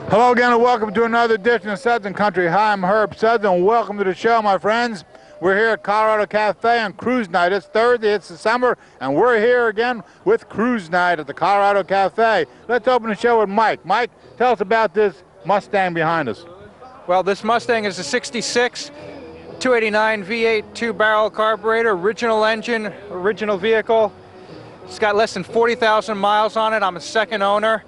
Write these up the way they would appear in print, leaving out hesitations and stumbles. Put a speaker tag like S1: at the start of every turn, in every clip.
S1: Hello again and welcome to another edition of Southern Country. Hi, I'm Herb Southern and welcome to the show, my friends. We're here at Colorado Cafe on Cruise Night. It's Thursday, it's December, and we're here again with Cruise Night at the Colorado Cafe. Let's open the show with Mike. Mike, tell us about this Mustang behind us.
S2: Well, this Mustang is a 66, 289 V8 two-barrel carburetor, original engine, original vehicle. It's got less than 40,000 miles on it. I'm a second owner.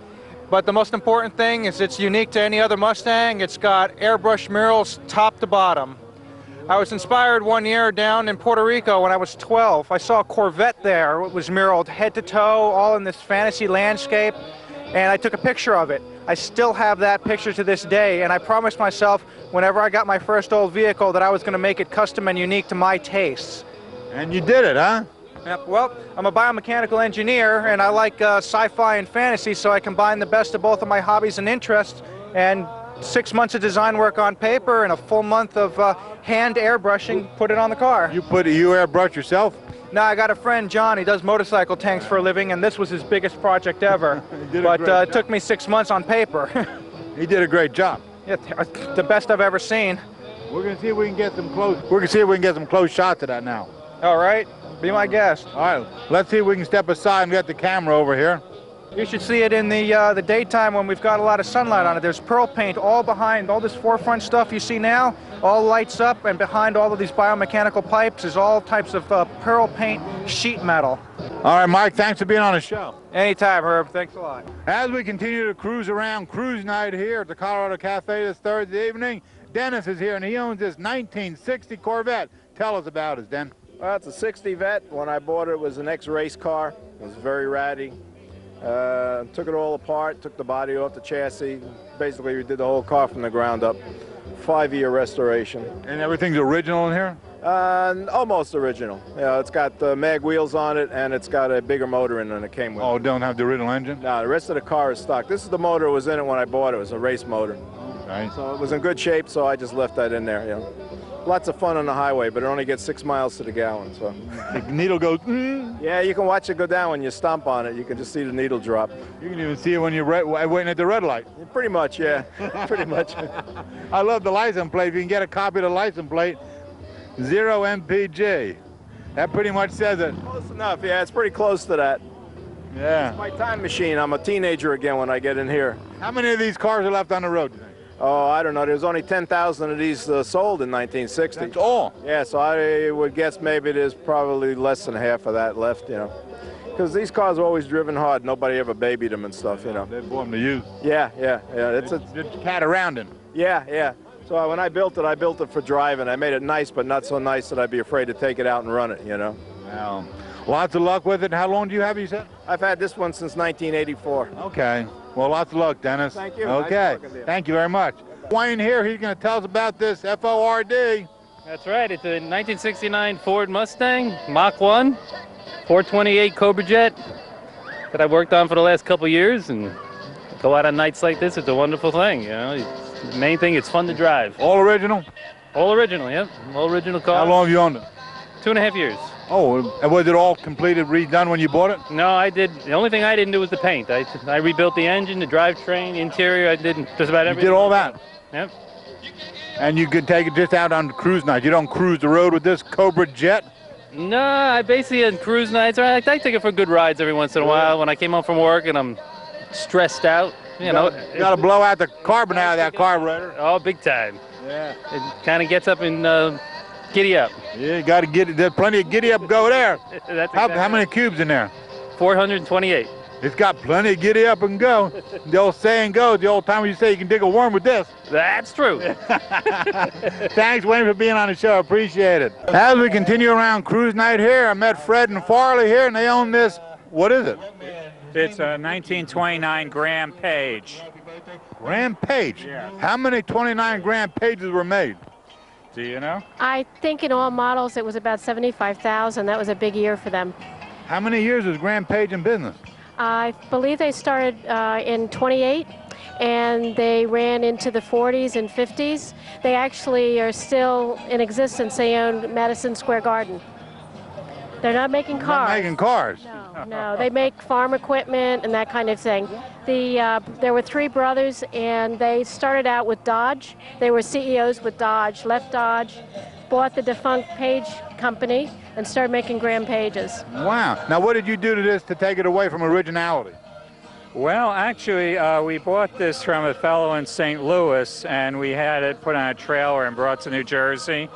S2: But the most important thing is it's unique to any other Mustang. It's got airbrush murals top to bottom. I was inspired one year down in Puerto Rico when I was 12. I saw a Corvette there. It was muraled head to toe, all in this fantasy landscape, and I took a picture of it. I still have that picture to this day, and I promised myself whenever I got my first old vehicle that I was going to make it custom and unique to my tastes.
S1: And you did it, huh?
S2: Yep. Well, I'm a biomechanical engineer, and I like sci-fi and fantasy, so I combine the best of both of my hobbies and interests, and 6 months of design work on paper and a full month of hand airbrushing, put it on the car.
S1: You airbrush yourself?
S2: No, I got a friend, John. He does motorcycle tanks for a living, and this was his biggest project ever. But it took me 6 months on paper.
S1: He did a great job.
S2: Yeah, the best I've ever seen.
S1: We're going to see if we can get some close. We're going to see if we can get some close shots of that now.
S2: All right, be my guest.
S1: All right, let's see if we can step aside and get the camera over here.
S2: You should see it in the daytime when we've got a lot of sunlight on it. There's pearl paint all behind. All this forefront stuff you see now, all lights up, and behind all of these biomechanical pipes is all types of pearl paint sheet metal.
S1: All right, Mike, thanks for being on the show.
S2: Anytime, Herb. Thanks a lot.
S1: As we continue to cruise around Cruise Night here at the Colorado Cafe this Thursday evening, Dennis is here, and he owns this 1960 Corvette. Tell us about it, Den.
S3: Well, it's a 60 Vet. When I bought it, it was an ex-race car. It was very ratty. Took it all apart, took the body off the chassis. Basically, we did the whole car from the ground up. 5-year restoration.
S1: And everything's original in here?
S3: Almost original. You know, it's got the mag wheels on it, and it's got a bigger motor in it than it came with.
S1: Oh, don't have the original engine?
S3: No, the rest of the car is stock. This is the motor that was in it when I bought it. It was a race motor.
S1: Okay.
S3: So it was in good shape, so I just left that in there. You know. Lots of fun on the highway, but it only gets 6 miles to the gallon. So
S1: the needle goes.
S3: Yeah, you can watch it go down when you stomp on it. You can just see the needle drop.
S1: You can even see it when you're waiting at the red light.
S3: Pretty much, yeah. Pretty much.
S1: I love the license plate. If you can get a copy of the license plate, 0 MPG. That pretty much says it.
S3: Close enough, yeah. It's pretty close to that.
S1: Yeah.
S3: It's my time machine. I'm a teenager again when I get in here.
S1: How many of these cars are left on the road, do you think?
S3: Oh, I don't know. There's only 10,000 of these sold in 1960.
S1: That's all?
S3: Yeah, so I would guess maybe there's probably less than half of that left, you know. Because these cars are always driven hard. Nobody ever babied them and stuff, you know.
S1: They bought them to use.
S3: Yeah. It's
S1: cat around in.
S3: Yeah. So when I built it for driving. I made it nice, but not so nice that I'd be afraid to take it out and run it, you know.
S1: Wow. Lots of luck with it. How long do you have, you said?
S3: I've had this one since 1984.
S1: Okay. Well, lots of luck, Dennis.
S3: Thank you.
S1: Okay.
S3: Nice.
S1: Thank you very much. Wayne here, he's going to tell us about this FORD.
S4: That's right. It's a 1969 Ford Mustang, Mach 1, 428 Cobra Jet that I worked on for the last couple years, and go out on nights like this. It's a wonderful thing, you know. The main thing, it's fun to drive.
S1: All original?
S4: All original, yep. All original car.
S1: How long have you owned it?
S4: 2.5 years.
S1: Oh, and was it all completed, redone when you bought it?
S4: No, I did. The only thing I didn't do was the paint. I rebuilt the engine, the drivetrain, interior. I did just about everything.
S1: You did all that?
S4: Yep.
S1: And you could take it just out on cruise night. You don't cruise the road with this Cobra Jet?
S4: No, I basically on cruise nights. I take it for good rides every once in a while. When I came home from work and I'm stressed out, you know.
S1: You got to blow out the carbon out of that carburetor.
S4: Oh, big time.
S1: Yeah.
S4: It kind of gets up and giddy up.
S1: Yeah, you got to get it. There's plenty of giddy up go there.
S4: That's
S1: How many cubes in there?
S4: 428.
S1: It's got plenty of giddy up and go. The old saying goes, the old time you say you can dig a worm with this.
S4: That's true.
S1: Thanks, Wayne, for being on the show. Appreciate it. As we continue around Cruise Night here, I met Fred and Farley here, and they own this. What is it?
S5: It's a 1929 Graham Paige.
S1: Graham Paige?
S5: Yeah.
S1: How many 29 Graham Pages were made?
S5: Do you know?
S6: I think in all models it was about 75,000. That was a big year for them.
S1: How many years was Graham Paige in business?
S6: I believe they started in 28 and they ran into the 40s and 50s. They actually are still in existence. They own Madison Square Garden. They're not making cars.
S1: Not making cars?
S6: No. No, they make farm equipment and that kind of thing. There were three brothers, and they started out with Dodge. They were CEOs with Dodge, left Dodge, bought the defunct Paige company, and started making Graham Paiges.
S1: Wow. Now, what did you do to this to take it away from originality?
S5: Well, actually, we bought this from a fellow in St. Louis, and we had it put on a trailer and brought to New Jersey,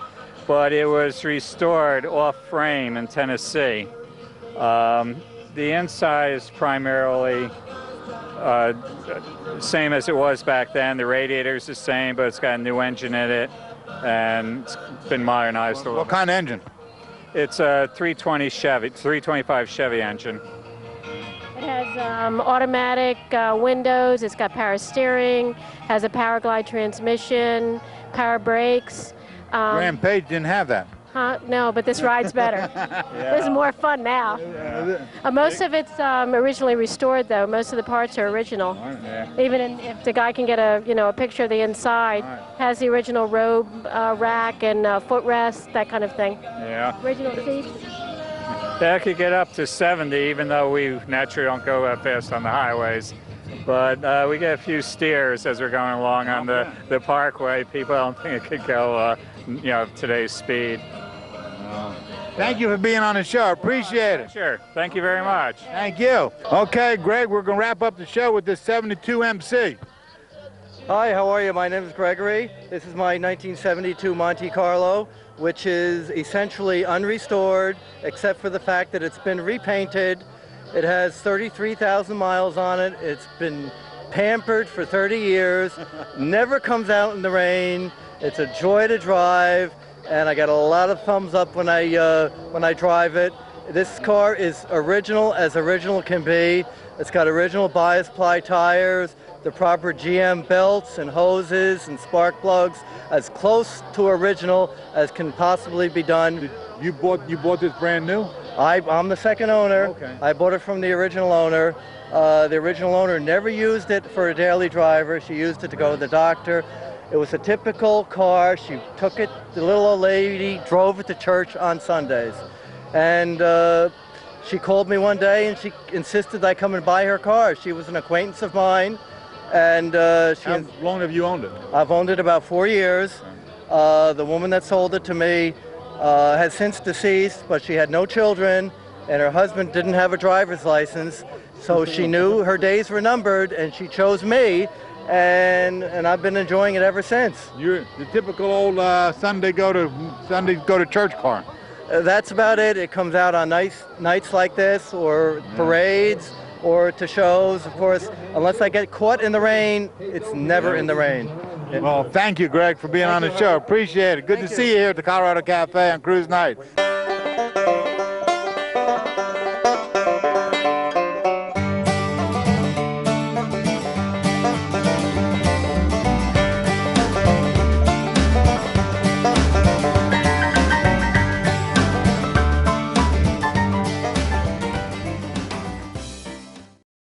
S5: but it was restored off-frame in Tennessee. The inside is primarily same as it was back then. The radiator's the same, but it's got a new engine in it, and it's been modernized a little.
S1: What kind of engine?
S5: It's a 325 Chevy engine.
S6: It has automatic windows, it's got power steering, has a power glide transmission, power brakes.
S1: Graham Paige didn't have that.
S6: Huh? No, but this ride's better. This is more fun now. Most of it's originally restored, though. Most of the parts are original. Even if the guy can get a picture of the inside, has the original robe rack and footrest, that kind of thing.
S5: Yeah.
S6: Original seats.
S5: That could get up to 70, even though we naturally don't go that fast on the highways. But we get a few steers as we're going along on the parkway. People don't think it could go, today's speed.
S1: Thank you for being on the show. Appreciate it.
S5: Sure. Thank you very much.
S1: Thank you. Okay, Greg, we're going to wrap up the show with this 72 MC.
S7: Hi, how are you? My name is Gregory. This is my 1972 Monte Carlo, which is essentially unrestored, except for the fact that it's been repainted. It has 33,000 miles on it. It's been pampered for 30 years, never comes out in the rain. It's a joy to drive, and I got a lot of thumbs up when I drive it. This car is original as original can be. It's got original bias ply tires, the proper GM belts and hoses and spark plugs, as close to original as can possibly be done.
S1: You bought this brand new?
S7: I'm the second owner.
S1: Okay.
S7: I bought it from the original owner. The original owner never used it for a daily driver. She used it to go to the doctor. It was a typical car. She took it, the little old lady drove it to church on Sundays. And she called me one day and she insisted I come and buy her car. She was an acquaintance of mine. And
S1: How long have you owned it?
S7: I've owned it about 4 years. The woman that sold it to me has since deceased, but she had no children, and her husband didn't have a driver's license, so she knew her days were numbered, and she chose me, and I've been enjoying it ever since.
S1: You're the typical old Sunday go to church car.
S7: That's about it. It comes out on nights like this, or parades, or to shows. Of course, unless I get caught in the rain, it's never in the rain.
S1: Well, thank you, Greg, for being on the show. Appreciate it. Good to see you here at the Colorado Cafe on Cruise Night.